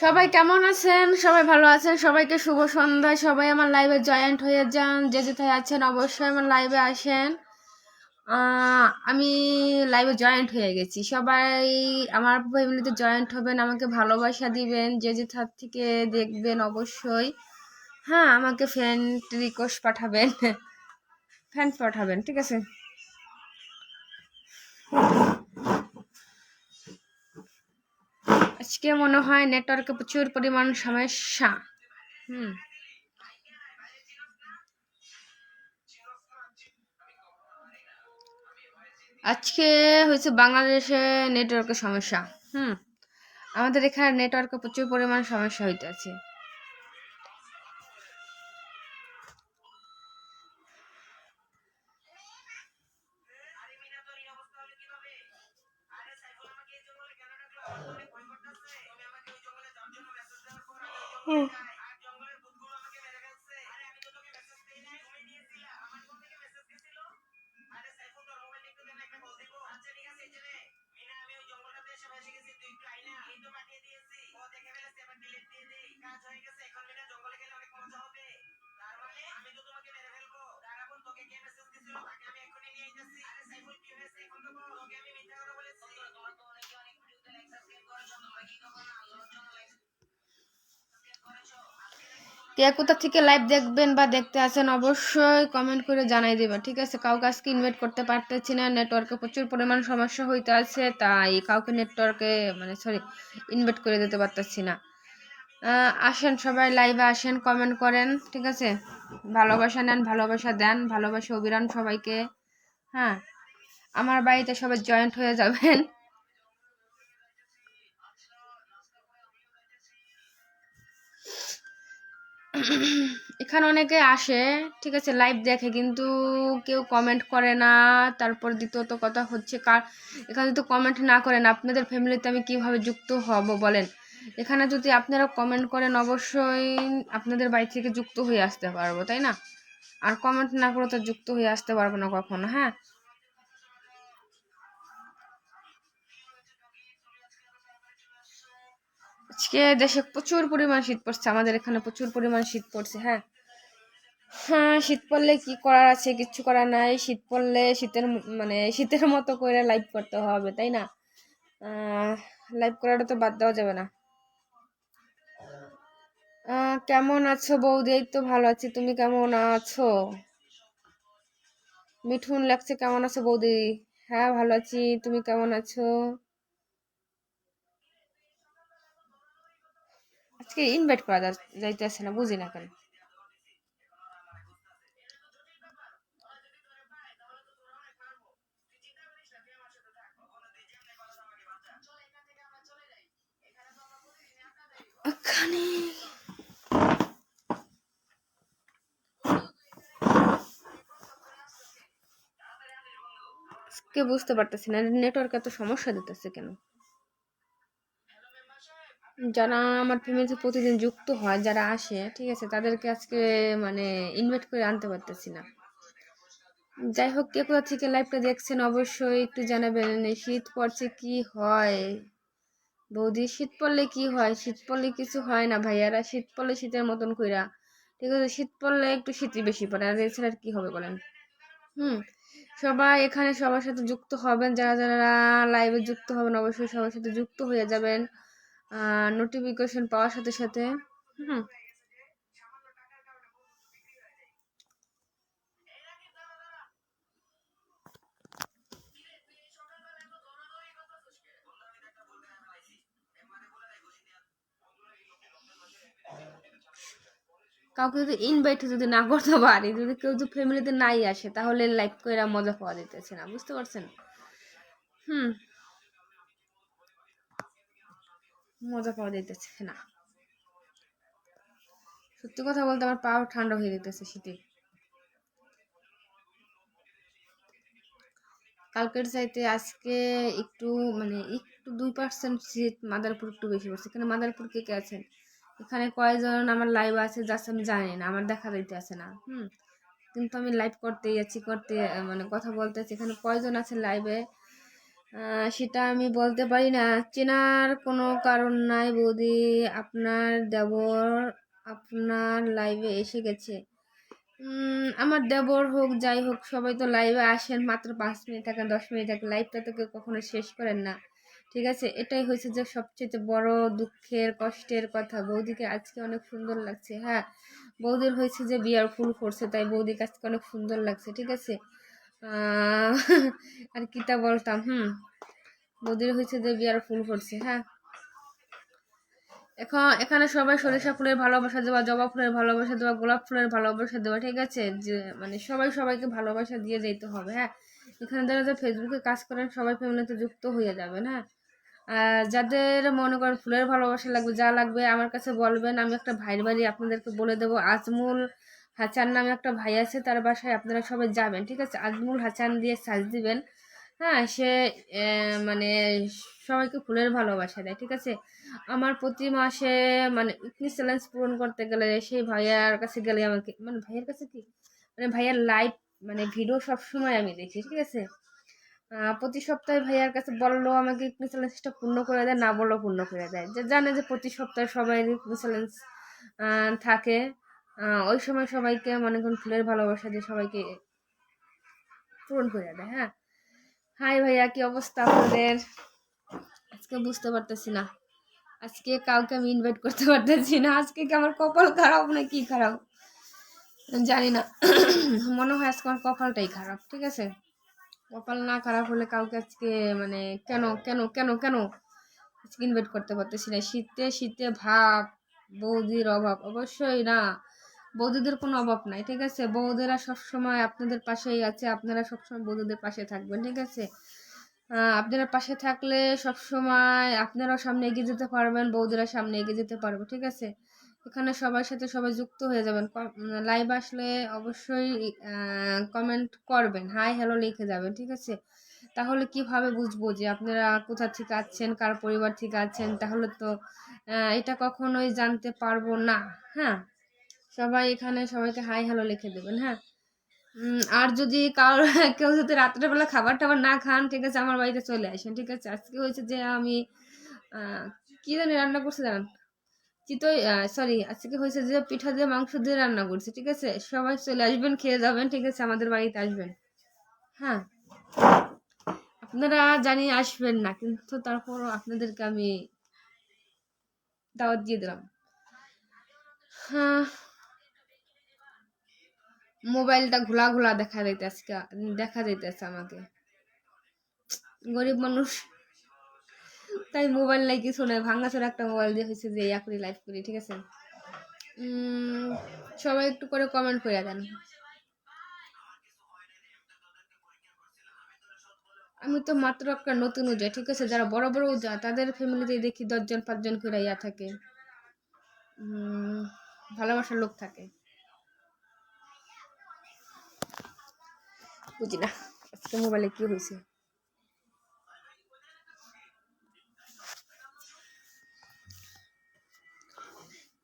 সবাই কেমন আছেন? সবাই ভালো আছেন? সবাইকে শুভ সন্ধ্যা। সবাই আমার লাইভে জয়েন্ট হয়ে যান। যে যেথায় আছেন অবশ্যই আমার লাইভে আসেন। আমি লাইভে জয়েন্ট হয়ে গেছি। সবাই আমার ফ্যামিলিতে জয়েন্ট হবেন, আমাকে ভালোবাসা দিবেন। যে যেথা থেকে দেখবেন অবশ্যই হ্যাঁ আমাকে ফ্রেন্ড রিকোয়েস্ট পাঠাবেন, ফ্রেন্ড পাঠাবেন, ঠিক আছে? আজকে মনে হয় নেটওয়ার্কে প্রচুর পরিমাণ সমস্যা। আজকে হয়েছে বাংলাদেশে নেটওয়ার্কের সমস্যা। আমাদের এখানে নেটওয়ার্কে প্রচুর পরিমাণ সমস্যা হইতে আছে। কে কোথা থেকে লাইভ দেখবেন বা দেখতে আছেন অবশ্যই কমেন্ট করে জানাই দেবেন, ঠিক আছে? কাউকে আজকে ইনভাইট করতে পারতেছি না, নেটওয়ার্কে প্রচুর পরিমাণ সমস্যা হইতে আছে, তাই কাউকে নেটওয়ার্কে ইনভাইট করে দিতে পারতেছি না। আসেন সবাই লাইভে আসেন, কমেন্ট করেন, ঠিক আছে? ভালোবাসা নেন, ভালোবাসা দেন, ভালোবাসা অবিরাম সবাইকে। হ্যাঁ, আমার বাড়িতে সবাই জয়েন্ট হয়ে যাবেন। এখানে অনেকে আসে, ঠিক আছে, লাইভ দেখে, কিন্তু কেউ কমেন্ট করে না। তারপর দ্বিতীয়ত কথা হচ্ছে এখানে যদি কমেন্ট না করেন, আপনাদের ফ্যামিলিতে আমি কিভাবে যুক্ত হব বলেন? এখানে যদি আপনারা কমেন্ট করেন অবশ্যই আপনাদের বাড়ি থেকে যুক্ত হয়ে আসতে পারবো, তাই না? আর কমেন্ট না করে তো যুক্ত হয়ে আসতে পারবো না কখনো। হ্যাঁ, আজকে দেশে প্রচুর পরিমাণ শীত পড়ছে, আমাদের এখানে প্রচুর পরিমাণ শীত পড়ছে। হ্যাঁ হ্যাঁ, শীত পড়লে কি করার আছে? কিচ্ছু করার নাই। শীত পড়লে শীতের মতো করে লাইভ করতে হবে, তাই না? লাইভ করাটা তো বাদ দেওয়া যাবে না। কেমন আছো বৌদি? এই তো ভালো আছি, তুমি কেমন আছো? মিঠুন লাগছে, কেমন আছো বৌদি? হ্যাঁ ভালো আছি, তুমি কেমন আছো? আজকে ইনভাইট করা যাইতেছে না, বুঝি না কেন। এখানে বুঝতে পারতেছি না নেটওয়ার্ক এত সমস্যা দিতেছে কেন। যারা আমার ফ্যামিলিতে প্রতিদিন যুক্ত হয়, যারা আসে, ঠিক আছে, তাদেরকে আজকে ইনভাইট করে আনতে পারতেছি না। যাই হোক, কে কোথা থেকে লাইভটা দেখছেন অবশ্যই একটু জানাবেন। শীত পড়ছে, কি হয় বৌদি? শীত পড়লে কি হয়? শীত পড়লে কিছু হয় না ভাইয়ারা, শীত পড়লে শীতের মতন কইরা, ঠিক আছে? শীত পড়লে একটু শীতই বেশি পড়ে, আর এছাড়া কি হবে বলেন? সবাই এখানে সবার সাথে যুক্ত হবেন, যারা যারা লাইভে যুক্ত হবেন অবশ্যই সবার সাথে যুক্ত হয়ে যাবেন নোটিফিকেশন পাওয়ার সাথে সাথে। কাউকে যদি ইনভাইট যদি না করতে পারি, যদি কেউ যদি ফ্যামিলিতে নাই আসে, তাহলে লাইভ করে মজা পাওয়া দিতেছে না, বুঝতে পারছেন? মজা পাওয়া দিতেছে না। সত্যি কথা বলতে আমার পাও ঠান্ডা হয়ে যেতেছে শীতে। কালকের চাইতে আজকে একটু একটু 2% শীত মাদারপুর একটু বেশি পড়ছে। এখানে মাদারপুর কে কে আছেন? এখানে কয়জন আমার লাইভ আছে জাস্ট আমি জানি না, আমার দেখা যাইতে আছে না। কিন্তু আমি লাইভ করতেই আছি, কথা বলতেছি। এখানে কয়জন আছে লাইভে সেটা আমি বলতে পারি না, চেনার কোনো কারণ নাই বৌদি। আপনার দেবর আপনার লাইভে এসে গেছে। আমার দেবর হোক যাই হোক, সবাই তো লাইভে আসেন, মাত্র 5 মিনিট থাকেন, 10 মিনিট থাকেন, লাইভটা তো কেউ কখনো শেষ করেন না। ঠিক আছে, এটাই হয়েছে যে সবচেয়ে বড় দুঃখের কষ্টের কথা। বৌদিকে আজকে অনেক সুন্দর লাগছে। হ্যাঁ, বৌদির হয়েছে যে বিয়ার ফুল করছে, তাই বৌদিকে আজকে অনেক সুন্দর লাগছে। ঠিক আছে, আহ আর কিটা বলতাম, বৌদির হয়েছে যে বিয়ার ফুল করছে। হ্যাঁ, এখন এখানে সবাই সরিষা ফুলের ভালোবাসা দেওয়া, জবা ফুলের ভালোবাসা দেওয়া, গোলাপ ফুলের ভালোবাসা দেওয়া। ঠিক আছে, যে মানে সবাই সবাইকে ভালোবাসা দিয়ে যেতে হবে। হ্যাঁ, এখানে যারা ফেসবুকে কাজ করেন সবাই ফ্যামিলিতে যুক্ত হয়ে যাবেন। হ্যাঁ, আর যাদের মনে করেন ফুলের ভালোবাসা লাগবে, যা লাগবে আমার কাছে বলবেন। আমি একটা ভাইয়ের বাড়ি আপনাদেরকে বলে দেবো, আজমুল হাসান নামে একটা ভাই আছে, তার বাসায় আপনারা সবাই যাবেন। ঠিক আছে, আজমুল হাসান দিয়ে সার্চ দিবেন। হ্যাঁ, সে মানে সবাইকে ফুলের ভালোবাসা দেয়। ঠিক আছে, আমার প্রতি মাসে মানে উইকলি চ্যালেঞ্জ পূরণ করতে গেলে সেই ভাইয়ার কাছে গেলে আমাকে, মানে ভাইয়ের কাছে কি, মানে ভাইয়ার লাইভ মানে ভিডিও সবসময় আমি দেখি। ঠিক আছে, প্রতি সপ্তাহে ভাইয়ার কাছে বললো আমাকে উইকলি চ্যালেঞ্জটা পূর্ণ করে দেয়, না বললেও পূর্ণ করে দেয়। যে জানে যে প্রতি সপ্তাহে সবাই উইকলি চ্যালেঞ্জ থাকে, ওই সময় সবাইকে মনে করুন ফুলের ভালোবাসা দিয়ে সবাইকে পূরণ করে দেয়। হ্যাঁ, হাই ভাইয়া, কি অবস্থা আপনাদের? আজকে বুঝতে পারতেছি না, আজকে কাউকে আমি ইনভাইট করতে পারতেছি না। আজকে কি আমার কপাল খারাপ না কি খারাপ জানি না। মনে হয় আজকে আমার কপালটাই খারাপ। ঠিক আছে, কপাল না খারাপ হলে কাউকে আজকে মানে কেন কেন কেন কেন আজকে ইনভাইট করতে পারতেছি না। শীতে শীতে ভাব, বৌদির অভাব অবশ্যই না, বৌদিদের কোনো অভাব নাই। ঠিক আছে, বৌদিরা সবসময় আপনাদের পাশেই আছে, আপনারা সবসময় বৌদিদের পাশে থাকবেন। ঠিক আছে, আপনারা পাশে থাকলে সবসময় আপনারাও সামনে এগিয়ে যেতে পারবেন, বৌদিরা সামনে এগিয়ে যেতে পারবে। ঠিক আছে, এখানে সবার সাথে সবাই যুক্ত হয়ে যাবেন। লাইভ আসলে অবশ্যই কমেন্ট করবেন, হাই হ্যালো লিখে যাবেন। ঠিক আছে, তাহলে কিভাবে বুঝবো যে আপনারা কোথা থেকে আছেন, কার পরিবার থেকে আছেন? তাহলে তো এটা কখনোই জানতে পারবো না। হ্যাঁ, সবাই এখানে সবাইকে হাই হ্যালো লিখে দেবেন। হ্যাঁ, আর যদি কেউ যদি রাত্রেবেলা খাবার টাবার না খান, ঠিক আছে, আমার বাড়িতে চলে আসেন। ঠিক আছে, আজকে হয়েছে যে আমি কি জানি রান্না করছি জানেন, চিতই, সরি, আজকে হয়েছে যে পিঠা দিয়ে মাংস দিয়ে রান্না করছি। ঠিক আছে, সবাই চলে আসবেন, খেয়ে যাবেন। ঠিক আছে, আমাদের বাড়িতে আসবেন। হ্যাঁ, আপনারা জানি আসবেন না, কিন্তু তারপরও আপনাদেরকে আমি দাওয়াত দিয়ে দিলাম। হ্যাঁ, মোবাইলটা ঘোলা ঘোলা দেখা যাইতেছে আমাকে, গরিব মানুষ, তাই মোবাইল নাই, কিছু নাই, ভাঙাচোরা একটা মোবাইল দিয়ে হয়েছে যে ইয়া করি, লাইভ করি। ঠিক আছে, সবাই একটু করে কমেন্ট করে দেন। আমি তো মাত্র একটা নতুন উজা। ঠিক আছে, যারা বড় বড় উজা তাদের ফ্যামিলিতে দেখি 10 জন 5 জন করে ইয়া থাকে, ভালোবাসার লোক থাকে। বুঝি না আজকে মোবাইলে কি হয়েছে।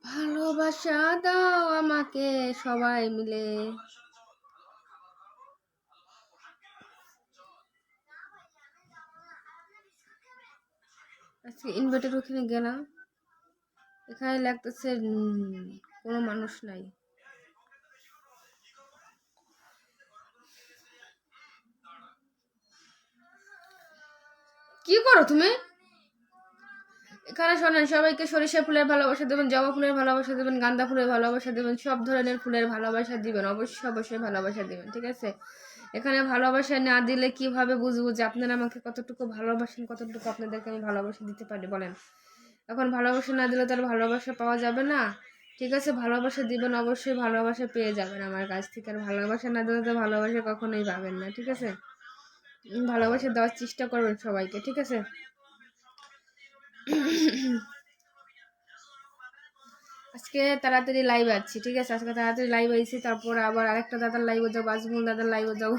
ভালোবাসা দাও আমাকে সবাই মিলে। আজকে ইনভার্টার ওখানে গেলাম, এখানে লাগতেছে কোনো মানুষ নাই। কি করো তুমি এখানে? শোনেন, সবাইকে সরিষা ফুলের ভালোবাসা দেবেন, জবা ফুলের ভালোবাসা দেবেন, গাঁদা ফুলের ভালোবাসা দেবেন, সব ধরনের ফুলের ভালোবাসা দিবেন, অবশ্যই অবশ্যই ভালোবাসা দিবেন। ঠিক আছে, এখানে ভালোবাসা না দিলে কিভাবে বুঝবো যে আপনারা আমাকে কতটুকু ভালোবাসেন, কতটুকু আপনাদেরকে আমি ভালোবাসা দিতে পারি বলেন? এখন ভালোবাসা না দিলে তার ভালোবাসা পাওয়া যাবে না। ঠিক আছে, ভালোবাসা দিবেন, অবশ্যই ভালোবাসা পেয়ে যাবেন আমার কাছ থেকে। আর ভালোবাসা না দিলে তো ভালোবাসা কখনোই পাবেন না। ঠিক আছে, ভালোবাসা দেওয়ার চেষ্টা করবেন সবাইকে। ঠিক আছে, আজকে তাড়াতাড়ি লাইভ আছি। ঠিক আছে, আজকে তাড়াতাড়ি লাইভ আইছি, তারপর আবার আরেকটা দাদার লাইভে যাবো, আজমুল দাদার লাইভে যাবো।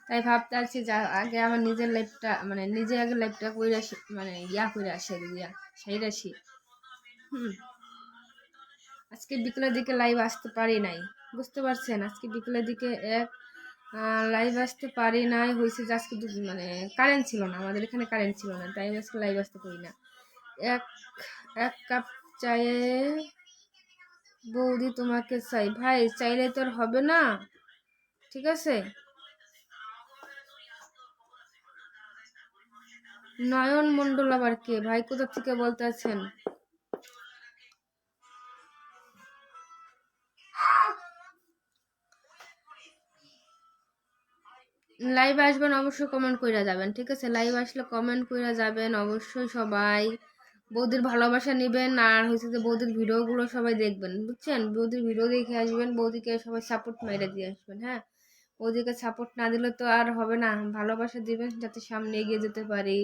তাই ভাবতে আছি যে আগে আমার নিজের লাইভটা মানে নিজে আগে লাইভটা করে আসি, মানে ইয়া করে আসি, সেই আসি। আজকে বিকেলের দিকে লাইভ আসতে পারি নাই, বুঝতে পারছেন? আজকে বিকেলের দিকে লাইভ আসতে পারি নাই, হয়েছে যে আজকে মানে কারেন্ট ছিল না, আমাদের এখানে কারেন্ট ছিল না, তাই আজকে লাইভ আসতে পারি না। এক এক কাপ চায়ে বৌদি তোমাকে চাই। ভাই চাইলে তো আর হবে না, ঠিক আছে। নয়ন মন্ডল আবার কে ভাই, কোথা থেকে বলতে আছেন? লাইভ আসবেন অবশ্যই, কমেন্ট কইরা যাবেন, ঠিক আছে। লাইভ আসলে কমেন্ট কইরা যাবেন অবশ্যই সবাই। বৌদির ভালোবাসা নেবেন, আর হচ্ছে যে বৌদির ভিডিওগুলো সবাই দেখবেন, বুঝছেন। বৌদির ভিডিও দেখে আসবেন, বৌদিকে সবাই সাপোর্ট মেরে দিয়ে আসবেন, হ্যাঁ। বৌদিকে সাপোর্ট না দিলে তো আর হবে না, ভালোবাসা দিবেন যাতে সামনে এগিয়ে যেতে পারি।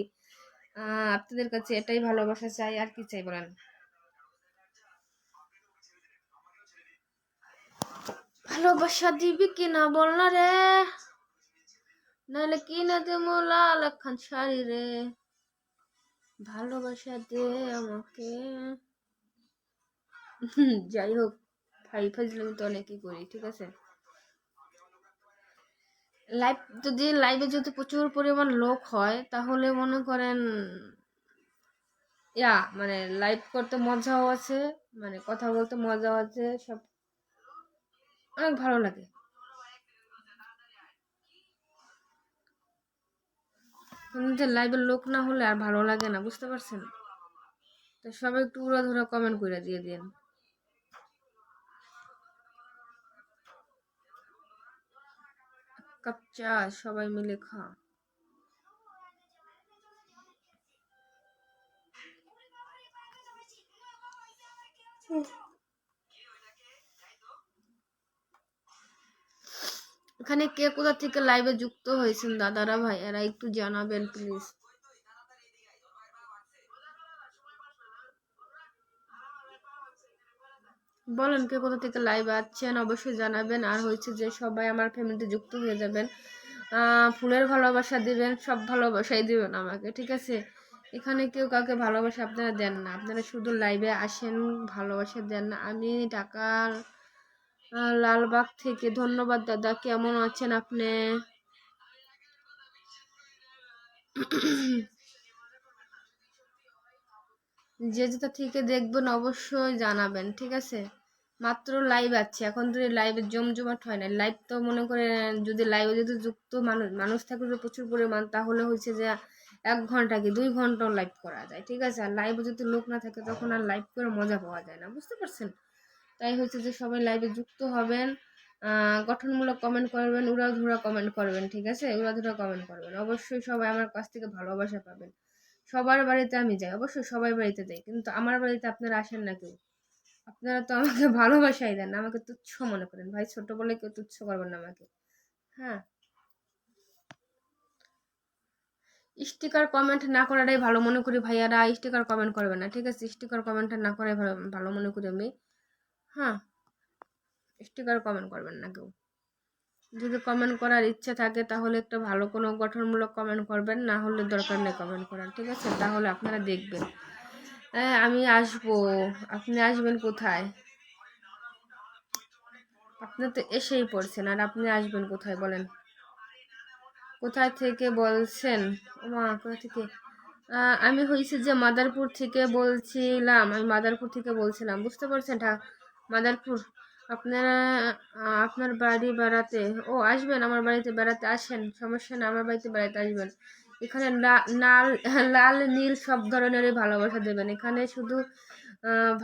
আপনাদের কাছে এটাই ভালোবাসা চাই, আর কি চাই বলেন। ভালোবাসা দিবি কি না বল না রে, নাহলে কি না দেবো লাল একখান শাড়ি রে। ভালোবাসা দে আমাকে। যাই হোক, ভাই ফাজলামি তো অনেকই করি, ঠিক আছে। লাইভে যদি প্রচুর পরিমাণ লোক হয় তাহলে মনে করেন মানে লাইভ করতে মজাও আছে, মানে কথা বলতে মজাও আছে, সব অনেক ভালো লাগে। কিন্তু লাইভের লোক না হলে আর ভালো লাগে না, বুঝতে পারছেন। তো সবাই একটু উড়াধুরা কমেন্ট করে দিয়ে দিন। কাপ চা সবাই মিলে খা। এখানে কে কোথা থেকে লাইভে যুক্ত হয়েছেন দাদারা ভাইয়ারা একটু জানাবেন প্লিজ। বলেন কে কোথা থেকে লাইভ আছেন, অবশ্যই জানাবেন। আর হচ্ছে যে সবাই আমার ফ্যামিলিতে যুক্ত হয়ে যাবেন, ফুলের ভালোবাসা দিবেন, সব ভালোবাসাই দিবেন আমাকে, ঠিক আছে। এখানে কেউ কাউকে ভালোবাসা আপনারা দেন না, আপনারা শুধু লাইভে আসেন, ভালোবাসা দেন না। আমি ঢাকা লালবাগ থেকে। ধন্যবাদ দাদা, কেমন আছেন আপনি? যে যেটা থেকে দেখবেন অবশ্যই জানাবেন, ঠিক আছে। মাত্র লাইভ আছে, এখন তো লাইভে জমজমাট হয় না। লাইভ তো মনে করে যদি লাইভে যদি যুক্ত মানুষ থাকে যে প্রচুর পরিমাণ, তাহলে হচ্ছে যে 1 ঘন্টা কি 2 ঘন্টাও লাইভ করা যায়, ঠিক আছে। আর লাইভে যদি লোক না থাকে তখন আর লাইভ করে মজা পাওয়া যায় না, বুঝতে পারছেন। তাই হচ্ছে যে সবাই লাইভে যুক্ত হবেন, গঠনমূলক কমেন্ট করবেন, উড়াধুরা কমেন্ট করবেন, ঠিক আছে। উড়াধুরা কমেন্ট করবেন, অবশ্যই সবাই আমার কাছ থেকে ভালোবাসা পাবেন। সবার বাড়িতে আমি যাই, অবশ্যই সবাই বাড়িতে যাই, কিন্তু আমার বাড়িতে আপনারা আসেন না কেউ। আপনারা তো আমাকে ভালোবাসাই দেন না, আমাকে তুচ্ছ মনে করেন। ভাই ছোট বলে কেউ তুচ্ছ করবেন না আমাকে, হ্যাঁ। স্টিকার কমেন্ট না করাটাই ভালো মনে করি ভাইয়ারা, স্টিকার কমেন্ট করবে না, ঠিক আছে। স্টিকার কমেন্ট না করাই ভালো মনে করি আমি, হ্যাঁ। স্টিকার কমেন্ট করবেন না কেউ। যদি কমেন্ট করার ইচ্ছা থাকে তাহলে একটা ভালো কোনো গঠনমূলক কমেন্ট করবেন, না হলে দরকার নেই কমেন্ট করার, ঠিক আছে। তাহলে আপনারা দেখবেন। আমি আসবো, আপনি আসবেন কোথায়? আপনি তো এসেই পড়ছেন, আর আপনি আসবেন কোথায় বলেন? কোথায় থেকে বলছেন? মা কোথা থেকে? আমি হয়েছে যে মাদারপুর থেকে বলছিলাম, আমি মাদারপুর থেকে বলছিলাম, বুঝতে পারছেন। মাদারপুর। আপনারা আপনার বাড়ি বেড়াতে, ও আসবেন আমার বাড়িতে বেড়াতে, আসেন, সমস্যা না, আমার বাড়িতে বেড়াতে আসবেন। এখানে লাল লাল নীল সব ধরনেরই ভালোবাসা দেবেন, এখানে শুধু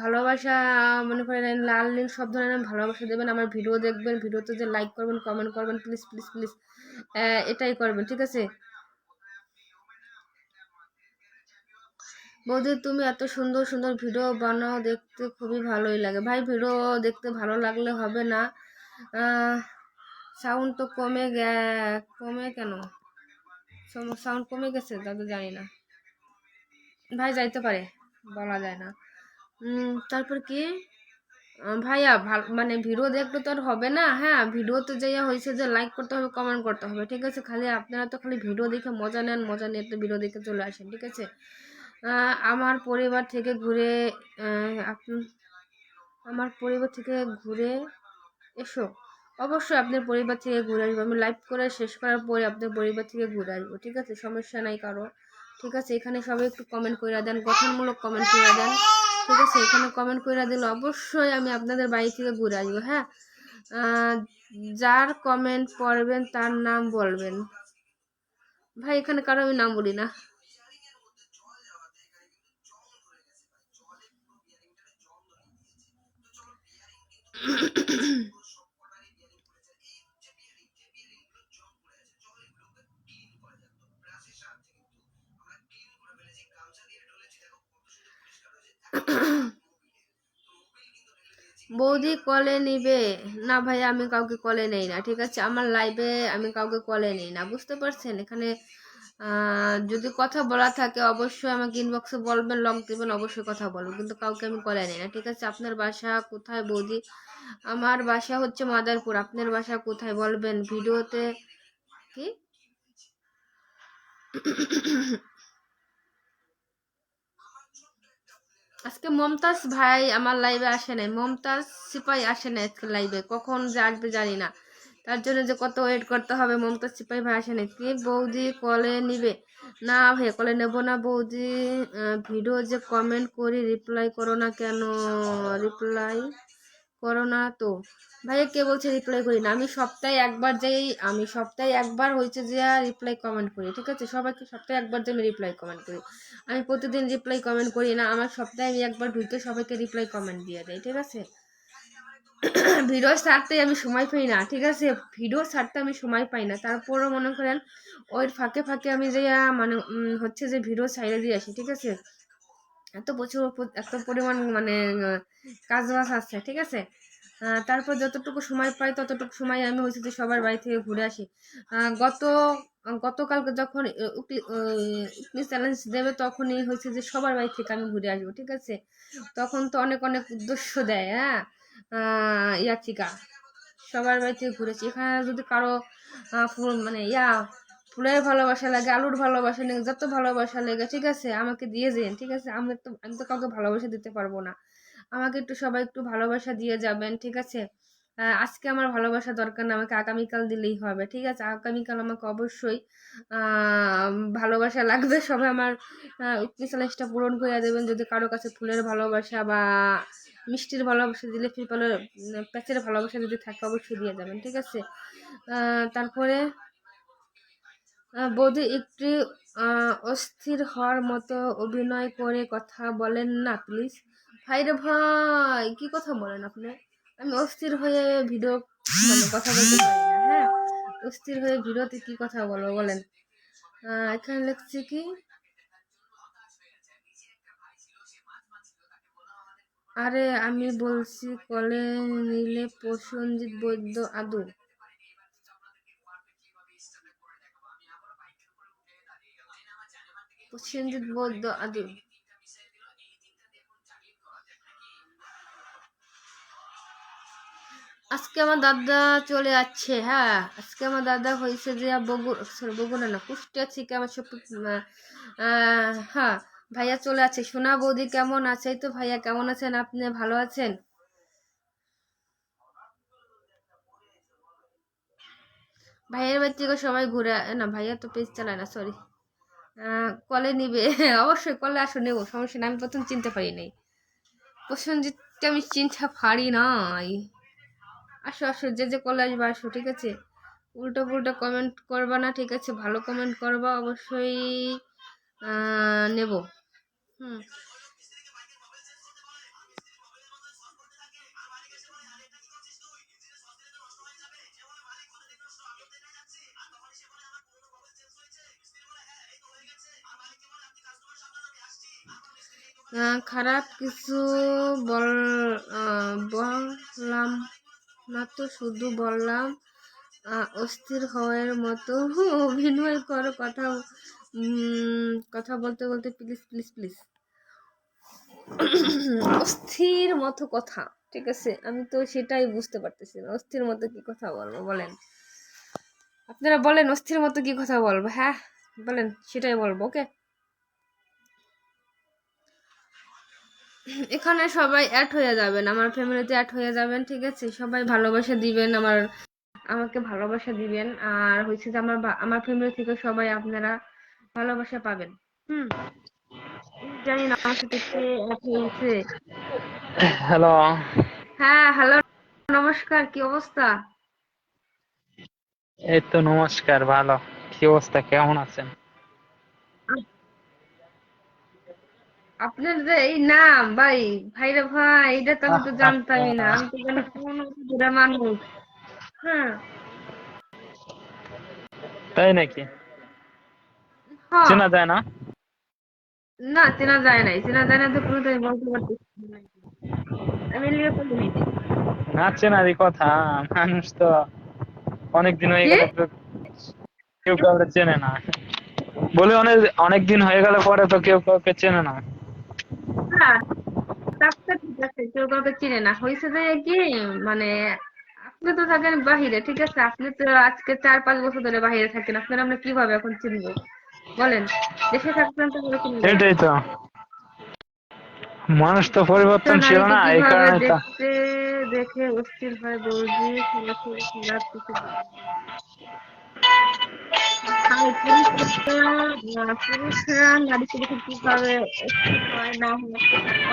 ভালোবাসা মনে করেন লাল নীল সব ধরনের ভালোবাসা দেবেন। আমার ভিডিও দেখবেন, ভিডিওতে যে লাইক করবেন, কমেন্ট করবেন, প্লিজ প্লিজ প্লিজ, এটাই করবেন, ঠিক আছে। বৌদি তুমি এত সুন্দর সুন্দর ভিডিও বানাও, দেখতে খুবই ভালোই লাগে। ভাই ভিডিও দেখতে ভালো লাগলে হবে না, সাউন্ড তো কমে কেন? সাউন্ড কমে গেছে দাদু, জানি না ভাই, যাইতে পারে, বলা যায় না। তারপর কি ভাইয়া, মানে ভিডিও দেখলে তো আর হবে না, হ্যাঁ। ভিডিওতে যাইয়া হয়েছে যে লাইক করতে হবে, কমেন্ট করতে হবে, ঠিক আছে। খালি আপনারা তো খালি ভিডিও দেখে মজা নেন, মজা নিয়ে তো ভিডিও দেখে চলে আসেন, ঠিক আছে। আমার পরিবার থেকে ঘুরে আমার পরিবার থেকে ঘুরে এসো, অবশ্যই আপনার পরিবার থেকে ঘুরে আসবো। আমি লাইভ করে শেষ করার পরে আপনার পরিবার থেকে ঘুরে আসবো, ঠিক আছে? সমস্যা নাই কারো, ঠিক আছে? এখানে সবাই একটু কমেন্ট করে দেন, গঠনমূলক কমেন্ট করে দেন, ঠিক আছে? এখানে কমেন্ট করে দিলে অবশ্যই আমি আপনাদের বাড়ি থেকে ঘুরে আসবো। হ্যাঁ, যার কমেন্ট পড়বেন তার নাম বলবেন। ভাই এখানে কারো আমি নাম বলি না। বৌদি কলে নিবে না ভাই, আমি কাউকে কলে নেই না, ঠিক আছে? আমার লাইভে আমি কাউকে কলে নেই না, বুঝতে পারছেন? এখানে যদি কথা বলা থাকে অবশ্যই আমাকে ইনবক্সে বলবেন, লক দিবেন, অবশ্যই কথা বলবো, কিন্তু কাউকে আমি কলে নেই না, ঠিক আছে? আপনার বাসা কোথায় বৌদি? আমার বাসা হচ্ছে মাদারপুর। আপনার বাসা কোথায় বলবেন ভিডিওতে? কি আজকে মমতাজ ভাই আমার লাইভে আসে নাই, মমতাজ সিপাই আসে নাই আজকে লাইভে, কখন যে আসবে জানি না, তার জন্য যে কত ওয়েট করতে হবে। মমতাজ সিপাই ভাই আসে নাই। কি বৌদি কলে নিবে না? ভাই কলে নেব না বৌদি। ভিডিও যে কমেন্ট করি রিপ্লাই করো না কেন? রিপ্লাই করো না তো ভাইয়া, কে বলছে রিপ্লাই করি না? আমি সপ্তাহে একবার হয়েছে যে রিপ্লাই কমেন্ট করি, ঠিক আছে? সবাইকে সপ্তাহে একবার যে আমি রিপ্লাই কমেন্ট করি, আমি প্রতিদিন রিপ্লাই কমেন্ট করি না। আমার সপ্তাহে আমি একবার ঢুকতে সবাইকে রিপ্লাই কমেন্ট দিয়ে দেয়, ঠিক আছে? ভিডিও ছাড়তে আমি সময় পাই না, ঠিক আছে? ভিডিও ছাড়তে আমি সময় পাই না, তারপরও মনে করেন ওই ফাঁকে ফাঁকে আমি যে মানে হচ্ছে যে ভিডিও ছাইড়ে দিয়ে আসি, ঠিক আছে? এত পরিমাণ মানে কাজ বাজ আছে, ঠিক আছে? তারপর যতটুকু সময় পাই ততটুকু সময় আমি হচ্ছে যে সবার বাড়ি থেকে ঘুরে আসি। গতকালকে যখন চ্যালেঞ্জ দেবে তখনই হচ্ছে যে সবার বাড়ি থেকে আমি ঘুরে আসবো, ঠিক আছে? তখন তো অনেক অনেক উদ্দেশ্য দেয়। হ্যাঁ, ইয়াচিকা সবার বাড়ি থেকে ঘুরেছি। এখানে যদি কারো মানে ফুলের ভালোবাসা লাগে, আলুর ভালোবাসা লাগে, যত ভালোবাসা লাগে, ঠিক আছে? আমাকে দিয়ে দিন, ঠিক আছে? আমি তো কাউকে ভালোবাসা দিতে পারবো না। আমাকে একটু সবাই একটু ভালোবাসা দিয়ে যাবেন, ঠিক আছে? আজকে আমার ভালোবাসা দরকার না, আমাকে আগামীকাল দিলেই হবে, ঠিক আছে? আগামীকাল আমাকে অবশ্যই ভালোবাসা লাগবে। সবাই আমার চ্যালেঞ্জটা পূরণ করে দেবেন। যদি কারো কাছে ফুলের ভালোবাসা বা মিষ্টির ভালোবাসা, দিলে ফিরপালের প্যাচের ভালোবাসা যদি থাকে অবশ্যই দিয়ে যাবেন, ঠিক আছে? তারপরে বৌদি একটু অস্থির হওয়ার মতো অভিনয় করে কথা বলেন না প্লিজ। ভাই রে ভাই, কি কথা বলেন আপনি? আমি অস্থির হয়ে ভিডিও মানে কথা বলতে পারি না। হ্যাঁ, অস্থির হয়ে ভিডিওতে কি কথা বলবো বলেন? এখানে লিখছি কি, আরে আমি বলছি কলে নিলে প্রসেনজিৎ বৈদ্য আদু। প্রসেনজিৎ বৈদ্য আদু আজকে আমার দাদা চলে যাচ্ছে। হ্যাঁ, আজকে আমার দাদা হয়েছে যে বগুড়া না, কুষ্টিয়া থেকে আমার সব হ্যাঁ, ভাইয়া চলে আছে। সোনা বৌদি কেমন আছে? এই তো ভাইয়া, কেমন আছেন আপনি? ভালো আছেন? ভাইয়ের বাড়ি থেকে সবাই ঘুরে না, ভাইয়া তো পেজ চালায় না, সরি। কলে নিবে অবশ্যই কলে আসো, নেবো, সমস্যা নেই। আমি প্রথম চিনতে পারি নাই প্রসেনজিৎকে, আমি চিনতে পারি নাই। আসো আসো, যে যে কলে আসবে আসো, ঠিক আছে? উল্টো পুল্টো কমেন্ট করবা না, ঠিক আছে? ভালো কমেন্ট করবা, অবশ্যই নেব। হুম, খারাপ কিছু বললাম না তো, শুধু বললাম অস্থির হওয়ার মতো অভিনয় করো। কথা বলতে বলতে প্লিজ প্লিজ প্লিজ অস্থির মতো কথা, ঠিক আছে? আমি তো সেটাই বুঝতে পারতেছি না, অস্থির মতো কি কথা বলবো বলেন? আপনারা বলেন অস্থির মতো কি কথা বলবো। হ্যাঁ বলেন, সেটাই বলবো, ওকে? এখানে সবাই অ্যাড হয়ে যাবেন, আমার ফ্যামিলিতে অ্যাড হয়ে যাবেন, ঠিক আছে? সবাই ভালোবাসা দিবেন আমার আমাকে ভালোবাসা দিবেন। আর হচ্ছে যে আমার ফ্যামিলি থেকে সবাই আপনারা ভালোবাসা পাবেন। হুম। জানি না আমার সাথে কে হয়েছে। হ্যালো। হ্যাঁ, হ্যালো, নমস্কার, কি অবস্থা? এই তো নমস্কার, ভালো। কি অবস্থা, কেমন আছেন? আপনার যে এই নাম ভাই, ভাই রে ভাই, এটা তো আমি আহ, তো আহ, জানতামই না। আহ, আমি তো জানি কোন বুড়া মানুষ। হ্যাঁ। তাই নাকি? হ্যাঁ। চেনা যায় না? না, চেনা যায় নাই, চেনা যায় না তো কোনো তো আমি বলতে পারতেছি না। আমি লিয়ে করলি নাই। না চেনারই কথা। মানুষ তো অনেকদিন হয়ে কে? গেলে তো কেউ কাউকে চেনে না। বলে অনেক দিন হয়ে গেলে পরে তো কেউ কাউকে চেনে না। না, তারটা ঠিক আছে, কেউ কাউকে চিনে না। হয়েছে যে কি, মানে আপনি তো থাকেন বাহিরে, ঠিক আছে, আপনি তো আজকে 4-5 বছর ধরে বাহিরে থাকেন, আপনারা আমরা কিভাবে এখন চিনবো বলেন? দেশে থাকতেন তো করে চিনে এটাই যাইতেন। তো, মানুষ তো তো পরিবর্তনশীল নারীকে না, এই কিভাবে কারণে তো। দেখতে দেখে অস্থির হয় দর্জি, সরাসরি খারাপ কিছু বলবে না। আর পুরুষরা নারীকে দেখে কিভাবে অস্থির হয় না হয়,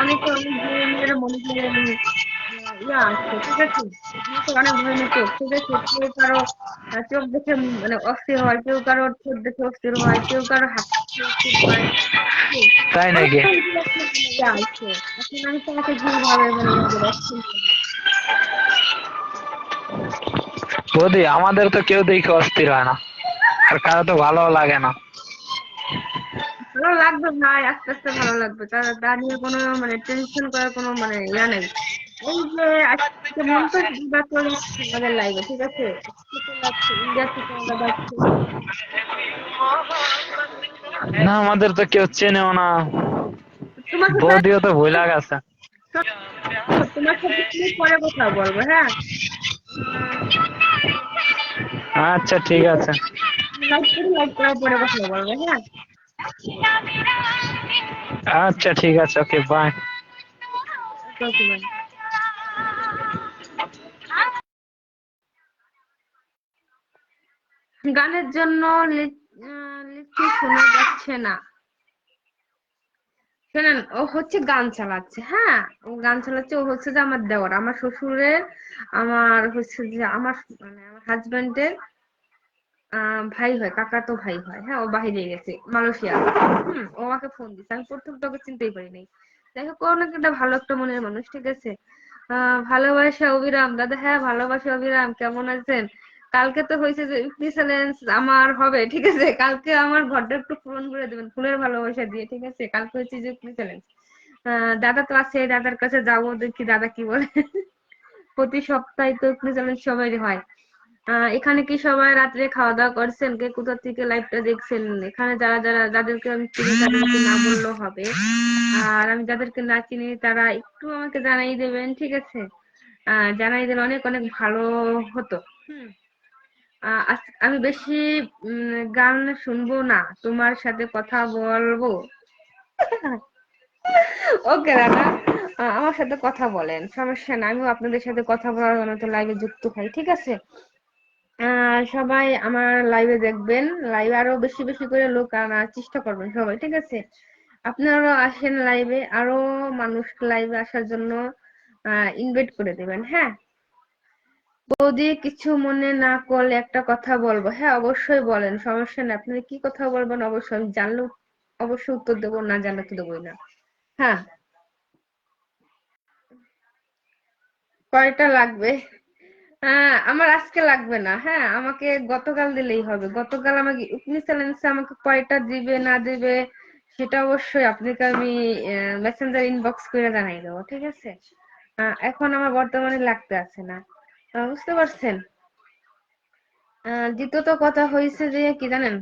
অনেকে অনেক ধরনের মনে করেন ইয়া আছে, ঠিক আছে, অনেকে অনেক ধরনের চোখ, ঠিক আছে, কেউ কারো চোখ দেখে মানে অস্থির হয়, কেউ কারো ঠোঁট দেখে অস্থির হয়, কেউ কারো হাত দেখে অস্থির হয়। হুম। তাই অনেক নাকি? রকমের মানে ইয়া আছে। এখন আমি তোমাকে কিভাবে মানে ইয়া করে explain করবো? বৌদি, আমাদের তো কেউ দেখে অস্থির হয় না, আর কারো তো ভালো লাগে না। ভালো লাগবে ভাই, আস্তে আস্তে ভালো লাগবে, তা নিয়ে কোনো মানে টেনশন করার কোনো মানে ইয়া নেই। এই যে আজকে মন্তব্য দিবা চলে আসছে আমাদের লাইভে, ঠিক আছে, আজকে চলে আসছে ইন্ডিয়া থেকে আমরা যাচ্ছি। না, আমাদের তো কেউ চেনেও না। তোমার সাথে বৌদিও তো ভুলে গেছে। তোমার সাথে একটু পরে কথা বলবো, হ্যাঁ। আচ্ছা ঠিক আছে। লাইভ করার পরে কথা বলবো, হ্যাঁ। আচ্ছা ঠিক আছে, ওকে বাই। ওকে, bye. গানের জন্য লিখতে শোনা যাচ্ছে না। শোনেন, ও হচ্ছে গান চালাচ্ছে, হ্যাঁ, ও গান চালাচ্ছে, ও হচ্ছে যে আমার দেওর, আমার শ্বশুরের, আমার হচ্ছে যে আমার মানে আমার হাজবেন্ডের ভাই হয়, কাকাতো ভাই হয়, হ্যাঁ, ও বাহিরে গেছে, মালয়েশিয়া। ও আমাকে ফোন দিচ্ছে, আমি প্রথম তোকে চিনতেই পারি নাই। যাই হোক, ও নাকি একটা ভালো একটা মনের মানুষ, ঠিক আছে। ভালোবাসা অবিরাম দাদা, হ্যাঁ ভালোবাসা অবিরাম, কেমন আছেন? কালকে তো হয়েছে যে ইফতি চ্যালেঞ্জ আমার হবে, ঠিক আছে, কালকে আমার ঘরটা একটু পূরণ করে দেবেন ফুলের ভালোবাসা দিয়ে, ঠিক আছে, কালকে হচ্ছে যে ইফতি চ্যালেঞ্জ। দাদা তো আছে, দাদার কাছে যাবো, দেখি দাদা কি বলে। প্রতি সপ্তাহে তো ইফতি চ্যালেঞ্জ সবারই হয়। এখানে কি সবাই রাত্রে খাওয়া দাওয়া করছেন? কে কোথা থেকে লাইভটা দেখছেন? এখানে যারা যারা যাদেরকে আমি চিনি তাদেরকে না বললেও হবে। আর আমি যাদেরকে না চিনি তারা একটু আমাকে জানাই দেবেন, ঠিক আছে। জানাই দিলে অনেক অনেক ভালো হতো। হুম। আমি বেশি গান শুনবো না, তোমার সাথে কথা বলবো। ওকে দাদা, আমার সাথে কথা বলেন, সমস্যা না, আমিও আপনাদের সাথে কথা বলার জন্য তো লাইভে যুক্ত হই, ঠিক আছে। সবাই আমার লাইভে দেখবেন, লাইভে আরো বেশি বেশি করে লোক আনার চেষ্টা করবেন সবাই, ঠিক আছে। আপনারাও আসেন লাইভে, আরো মানুষ লাইভে আসার জন্য ইনভাইট করে দেবেন, হ্যাঁ। বৌদি, কিছু মনে না করলে একটা কথা বলবো? হ্যাঁ, অবশ্যই বলেন, সমস্যা নেই, আপনি কি কথা বলবেন অবশ্যই আমি জানলেও অবশ্যই উত্তর দেবো, না জানলে তো দেবোই না। হ্যাঁ। কয়টা লাগবে? আমার আজকে লাগবে না, হ্যাঁ, আমাকে গতকাল দিলেই হবে। গতকাল আমাকে ইপনি চ্যালেঞ্জে আমাকে কয়টা দিবে না দিবে সেটা অবশ্যই আপনাকে আমি মেসেঞ্জার ইনবক্স করে জানাই দেবো, ঠিক আছে। এখন আমার বর্তমানে লাগতে আছে না, বুঝতে পারছেন। দ্বিতীয়ত কথা হয়েছে যে কি জানেন,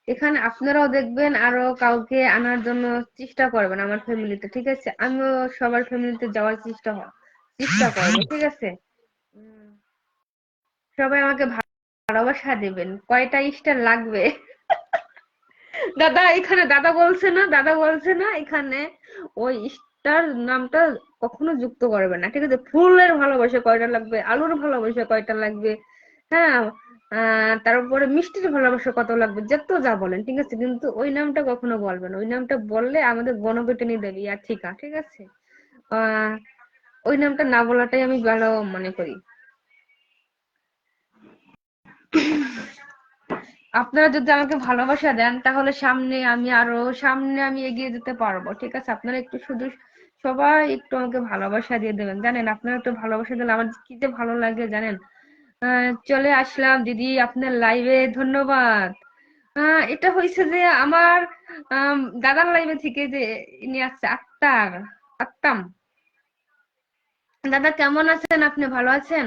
এখানে আপনারাও দেখবেন, আরো কাউকে আনার জন্য চেষ্টা করবেন আমার ফ্যামিলিতে, ঠিক আছে, আমিও সবার ফ্যামিলিতে যাওয়ার চেষ্টা করবো, ঠিক আছে। উম, সবাই আমাকে ভালোবাসা দিবেন। কয়টা স্টার লাগবে? দাদা এখানে দাদা বলছে না, দাদা বলছে না এখানে ওই স্টার নামটা কখনো যুক্ত করবে না, ঠিক আছে। ফুলের ভালোবাসা কয়টা লাগবে, আলুর ভালোবাসা কয়টা লাগবে, হ্যাঁ, তারপরে মিষ্টির ভালোবাসা কত লাগবে যত যা বলেন, ঠিক আছে, কিন্তু ওই নামটা কখনো বলবেন না। ওই নামটা বললে আমাদের গণপিটুনি দেবে, আর ঠিক আছে। আহ ওই নামটা না বলাটাই আমি ভালো মনে করি। আপনারা যদি আমাকে ভালোবাসা দেন তাহলে সামনে আমি এগিয়ে যেতে পারবো, ঠিক আছে। আপনারা একটু শুধু সবাই একটু আমাকে ভালোবাসা দিয়ে দেবেন, জানেন আপনারা একটু ভালোবাসা দিলে আমার কি যে ভালো লাগে জানেন। চলে আসলাম দিদি আপনার লাইভে, ধন্যবাদ। এটা হয়েছে যে আমার দাদার লাইভে থেকে যে ইনি আসছে, আক্তাম। দাদা কেমন আছেন, আপনি ভালো আছেন?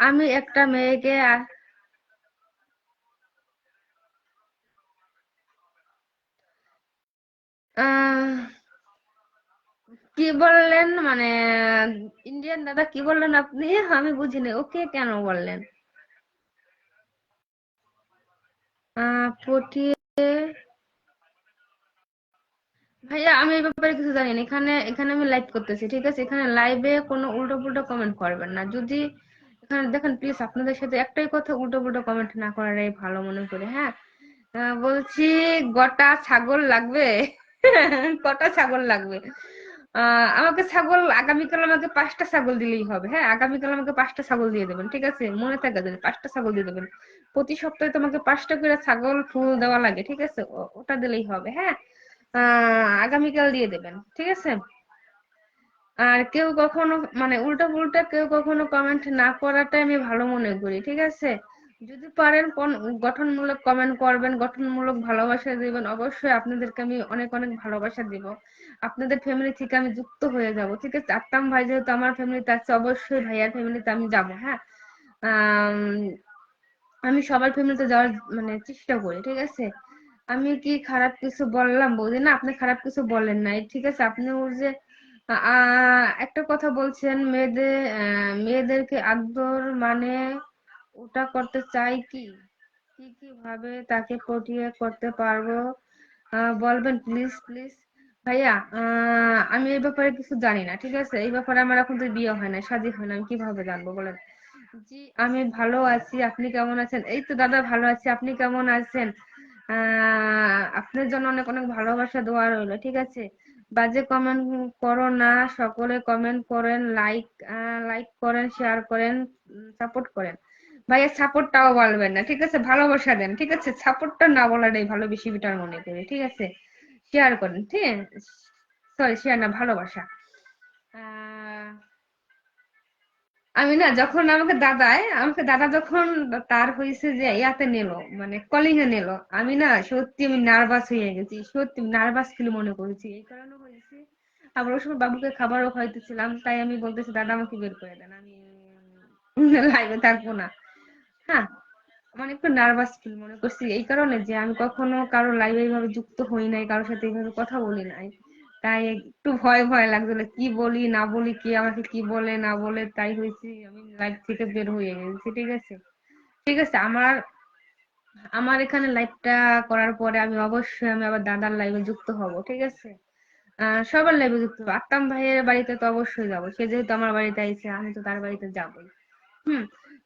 আমি একটা মেয়েকে আহ কি বললেন মানে, ইন্ডিয়ান দাদা কি বললেন আপনি? আমি বুঝিনি, ওকে কেন বললেন? পটিয়ে ভাইয়া, আমি এই ব্যাপারে কিছু জানি না। এখানে এখানে আমি লাইভ করতেছি, ঠিক আছে, এখানে লাইভে কোনো উল্টো পুল্টো কমেন্ট করবেন না। যদি এখানে দেখেন প্লিজ, আপনাদের সাথে একটাই কথা, উল্টো পুল্টো কমেন্ট না করাটাই ভালো মনে করে, হ্যাঁ। বলছি, গোটা ছাগল লাগবে? কটা ছাগল লাগবে? আমাকে ছাগল আগামীকাল আমাকে 5টা ছাগল দিলেই হবে, হ্যাঁ। আগামীকাল আমাকে 5টা ছাগল দিয়ে দেবেন, ঠিক আছে, মনে থাকে যদি 5টা ছাগল দিয়ে দেবেন। প্রতি সপ্তাহে তোমাকে 5টা করে ছাগল ফুল দেওয়া লাগে, ঠিক আছে, ওটা দিলেই হবে, হ্যাঁ। আগামীকাল দিয়ে দেবেন, ঠিক আছে। আর কেউ কখনো মানে উল্টা পুল্টা কেউ কখনো কমেন্ট না করাটাই আমি ভালো মনে করি, ঠিক আছে। যদি পারেন কোন গঠনমূলক কমেন্ট করবেন, গঠনমূলক ভালোবাসা দিবেন, অবশ্যই আপনাদেরকে আমি অনেক অনেক ভালোবাসা দিব। আপনাদের ফ্যামিলি থেকে আমি যুক্ত হয়ে যাব, ঠিক আছে। আত্মাম ভাই যেহেতু আমার ফ্যামিলিতে আছে, অবশ্যই ভাইয়ার ফ্যামিলিতে আমি যাব, হ্যাঁ। আম, আমি সবার ফ্যামিলিতে যাওয়ার মানে চেষ্টা করি, ঠিক আছে। আমি কি খারাপ কিছু বললাম বৌদি? না, আপনি খারাপ কিছু বলেন নাই, ঠিক আছে। আপনি ওর যে একটা কথা বলছেন, মেয়েদেরকে আদর মানে ওটা করতে চাই কি, কি কি ভাবে তাকে পটিয়ে করতে পারবো, বলবেন প্লিজ প্লিজ। ভাইয়া, আমি এই ব্যাপারে কিছু জানি না, ঠিক আছে। এই ব্যাপারে আমার এখন তো বিয়ে হয় না, শাদী হয় না, আমি কিভাবে জানবো বলেন? জি, আমি ভালো আছি, আপনি কেমন আছেন? এই তো দাদা ভালো আছি, আপনি কেমন আছেন? আপনার জন্য অনেক অনেক ভালোবাসা দোয়া রইলো, ঠিক আছে। বাজে কমেন্ট করো না, সকলে কমেন্ট করেন, লাইক করেন, শেয়ার করেন, সাপোর্ট করেন। ভাইয়া সাপোর্টটাও বলবেন না, ঠিক আছে, ভালোবাসা দেন, ঠিক আছে। সাপোর্টটা না বলাটাই ভালো, বেশি বিটার মনে করি, ঠিক আছে। শেয়ার করেন, ঠিক আছে। সরি, শেয়ার না, ভালোবাসা। আহ আমি না, যখন আমাকে দাদা যখন তার হয়েছে যে ইয়াতে নিল, মানে কলিং এ নিল, আমি না সত্যি আমি নার্ভাস হয়ে গেছি, সত্যি নার্ভাস ফিল মনে করেছি, এই কারণে হয়েছে। আবার ওই সময় বাবুকে খাবারও খাইতেছিলাম, তাই আমি বলতেছি দাদা আমাকে বের করে দেন, আমি লাইভে থাকবো না, হ্যাঁ। মানে একটু নার্ভাস ফিল মনে করছি, এই কারণে যে আমি কখনো কারো লাইভে এইভাবে যুক্ত হই নাই, কারোর সাথে এইভাবে কথা বলি নাই। তাই একটু ভয় ভয় লাগছিল, কি বলি না বলি, কে আমাকে কি বলে না বলে, তাই হয়েছি আমি লাইভ থেকে বের হয়ে গেছি, ঠিক আছে। ঠিক আছে, আমার আমার এখানে লাইভটা করার পরে আমি আবার দাদার লাইভে যুক্ত হব, ঠিক আছে। সবার লাইভে যুক্ত হবো, আক্তাম ভাইয়ের বাড়িতে তো অবশ্যই যাবো, সে যেহেতু আমার বাড়িতে আইছে, আমি তো তার বাড়িতে যাবোই। হুম।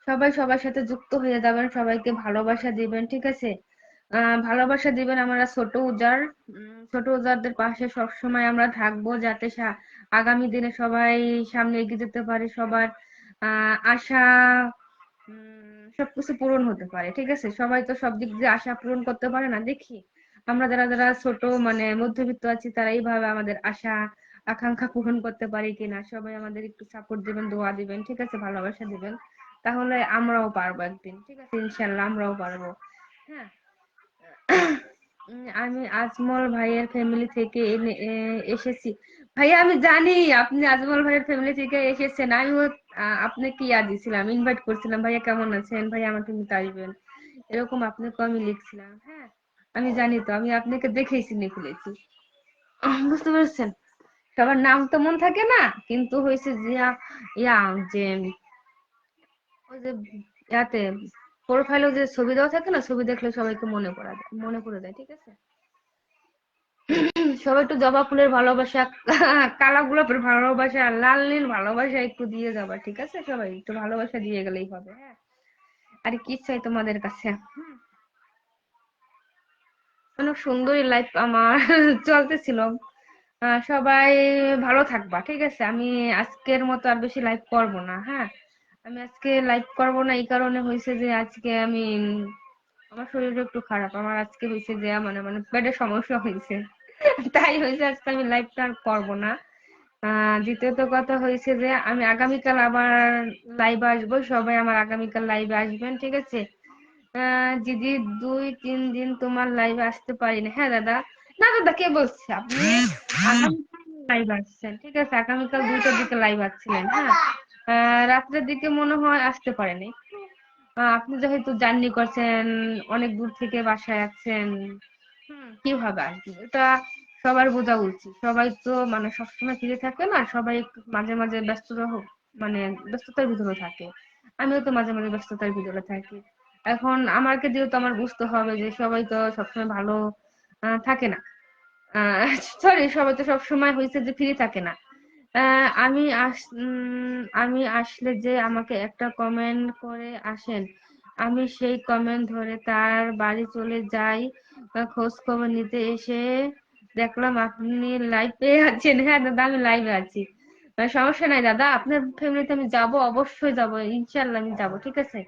সবাই সবার সাথে যুক্ত হয়ে যাবেন, সবাইকে ভালোবাসা দিবেন, ঠিক আছে। ভালোবাসা দিবেন। আমরা ছোট উজারদের পাশে সবসময় আমরা থাকবো, যাতে আগামী দিনে সবাই সামনে এগিয়ে যেতে পারে, সবার আশা সবকিছু পূরণ হতে পারে, ঠিক আছে। সবাই তো সব দিক দিয়ে আশা পূরণ করতে পারে না, দেখি আমরা যারা যারা ছোট মানে মধ্যবিত্ত আছি, তারা এইভাবে আমাদের আশা আকাঙ্ক্ষা পূরণ করতে পারি কিনা। সবাই আমাদের একটু সাপোর্ট দিবেন, দোয়া দিবেন, ঠিক আছে, ভালোবাসা দিবেন। তাহলে আমরাও পারবো একদিন, ঠিক আছে, ইনশাল্লাহ আমরাও পারবো, হ্যাঁ। আমি আজমল ভাইয়ের ফ্যামিলি থেকে এসেছি। ভাইয়া আমি জানি আপনি আজমল ভাইয়ের ফ্যামিলি থেকে এসেছেন। আপনাকে ইয়া দিছিলাম, ইনভাইট করছিলাম, ভাইয়া কেমন আছেন, ভাইয়া আমার ফ্যামিলিতে আসবেন, এরকম আপনাকে আমি লিখছিলাম, হ্যাঁ। আমি জানি তো, আমি আপনাকে দেখেই চিনে ফেলেছি। বুঝতে পারছেন? সবার নাম তো মনে থাকে না, কিন্তু হয়েছে যে ইয়া যে ওই যে ইয়াতে প্রোফাইলে যে ছবি দেওয়া থাকে না, ছবি দেখলে সবাইকে মনে পড়ে যায়, ঠিক আছে। সবাই একটু জবা ফুলের ভালোবাসা, কালা গোলাপের ভালোবাসা, লাল নীল ভালোবাসা একটু দিয়ে যাবা, ঠিক আছে। সবাই একটু ভালোবাসা দিয়ে গেলেই হবে, হ্যাঁ। আর কি চাই তোমাদের কাছে। অনেক সুন্দরই লাইফ আমার চলতেছিল। সবাই ভালো থাকবা, ঠিক আছে? আমি আজকের মতো আর বেশি লাইভ করব না, হ্যাঁ। আমি আজকে লাইভ করব না এই কারণে হয়েছে যে আজকে আমি আমার শরীরটা একটু খারাপ। আমার আজকে হয়েছে যে মানে মানে পেটের সমস্যা হয়েছে, তাই হয়েছে আজকে আমি লাইভটা আর করবো না। দ্বিতীয়ত কথা হয়েছে যে আমি আগামীকাল আবার লাইভে আসবো, সবাই আমার আগামীকাল লাইভে আসবেন, ঠিক আছে? দিদি 2-3 দিন তোমার লাইভে আসতে পারি না। হ্যাঁ দাদা। না দাদা, কে বলছে? আপনি আগামীকাল লাইভ আসছেন, ঠিক আছে? আগামীকাল 2টার দিকে লাইভ আসছিলেন, হ্যাঁ। রাত্রের দিকে মনে হয় আসতে পারেনি। আপনি যেহেতু জার্নি করছেন, অনেক দূর থেকে বাসায় আছেন, কিভাবে আসবেন? এটা সবার বোঝা উচিত। সবাই তো মানে সবসময় ফ্রি থাকে না, সবাই একটু মাঝে মাঝে ব্যস্ততা মানে ব্যস্ততার ভিতরে থাকে। আমিও তো মাঝে মাঝে ব্যস্ততার ভিতরে থাকি। এখন আমাকে যেহেতু আমার বুঝতে হবে যে সবাই তো সবসময় ভালো থাকে না। সরি, সবাই তো সবসময় হয়েছে যে ফ্রি থাকে না। আমি আসলে যে আমাকে একটা কমেন্ট করে আসেন, আমি সেই কমেন্ট ধরে তার বাড়ি চলে যাই। খোঁজ খবর নিতে এসে দেখলাম আপনি লাইভে আছেন। হ্যাঁ দাদা, আমি লাইভে আছি। সমস্যা নাই দাদা, আপনার ফ্যামিলিতে আমি যাব, অবশ্যই যাব, ইনশাল্লাহ আমি যাব, ঠিক আছে?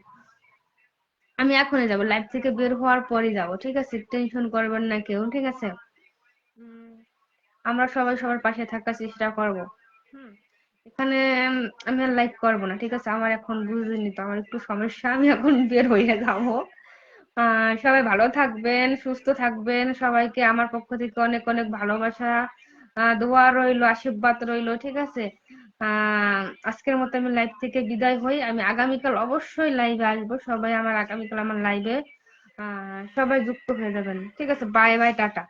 আমি এখনই যাব, লাইভ থেকে বের হওয়ার পরই যাব, ঠিক আছে? টেনশন করবেন না কেউ, ঠিক আছে? উম, আমরা সবাই সবার পাশে থাকার চেষ্টা করব। হুম। এখানে আমি আর লাইক করবো না, ঠিক আছে? আমার এখন বুঝিনি তো, আমার একটু সমস্যা, আমি এখন বের হয়ে যাবো। সবাই ভালো থাকবেন, সুস্থ থাকবেন। সবাইকে আমার পক্ষ থেকে অনেক অনেক ভালোবাসা, দোয়া রইলো, আশীর্বাদ রইলো, ঠিক আছে? আজকের মতো আমি লাইভ থেকে বিদায় হই। আমি আগামীকাল অবশ্যই লাইভে আসবো। সবাই আমার আগামীকাল আমার লাইভে সবাই যুক্ত হয়ে যাবেন, ঠিক আছে? Bye bye, tata.